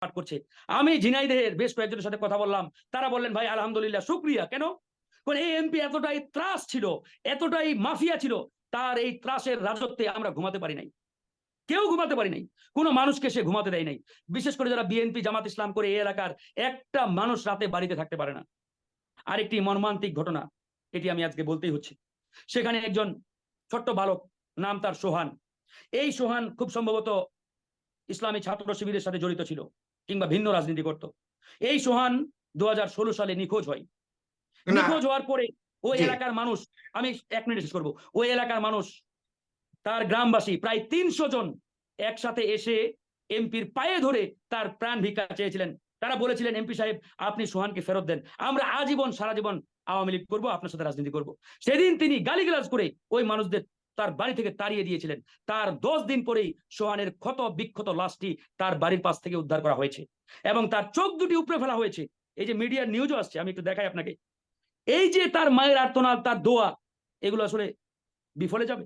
পাঠ করছে। আমি ঝিনাইদহের বেশ কয়েকজনের সাথে কথা বললাম, তারা বললেন ভাই আলহামদুলিল্লাহ শুকরিয়া। কেন? এই এমপি এতটাই ত্রাস ছিল, এতটাই মাফিয়া ছিল, তার এই ত্রাসের রাজত্বে আমরা ঘুমাতে পারি নাই, কেউ ঘুমাতে পারি নাই, কোনো মানুষকে সে ঘুমাতে দেয় নাই। বিশেষ করে যারা বিএনপি জামাত ইসলাম করে এই এলাকার একটা মানুষ রাতে বাড়িতে থাকতে পারে না। আরেকটি মর্মান্তিক ঘটনা, এটি আমি আজকে বলতেই হচ্ছে। সেখানে একজন ছোট্ট বালক, নাম তার সোহান। এই সোহান খুব সম্ভবত ইসলামী ছাত্র শিবিরের সাথে জড়িত ছিল কিংবা ভিন্ন রাজনীতি করত। এই সোহান 2016 সালে নিখোঁজ হয়। নিখোঁজ হওয়ার পরে ওই এলাকার মানুষ, আমি 1 মিনিট শেষ করবো, ওই এলাকার মানুষ, তার গ্রামবাসী প্রায় 300 জন একসাথে এসে এমপির পায়ে ধরে তার প্রাণ ভিক্ষা চেয়েছিলেন। তারা বলেছিলেন এমপি সাহেব আপনি সোহানকে ফেরত দেন, আমরা আজীবন সারা জীবন আওয়ামী লীগ করবো, আপনার সাথে রাজনীতি করব। সেদিন তিনি গালিগালাজ করে ওই মানুষদের তার বাড়ি থেকে তাড়িয়ে দিয়েছিলেন। তার 10 দিন পরেই সোহানের ক্ষত বিক্ষত লাশটি তার বাড়ির পাশ থেকে উদ্ধার করা হয়েছে এবং তার চোখ দুটি উপড়ে ফেলা হয়েছে। এই যে মিডিয়ার নিউজও আসছে, আমি একটু দেখাই আপনাকে। এই যে তার মায়ের আর্তনাদ, তার দোয়া, এগুলো আসলে বিফলে যাবে?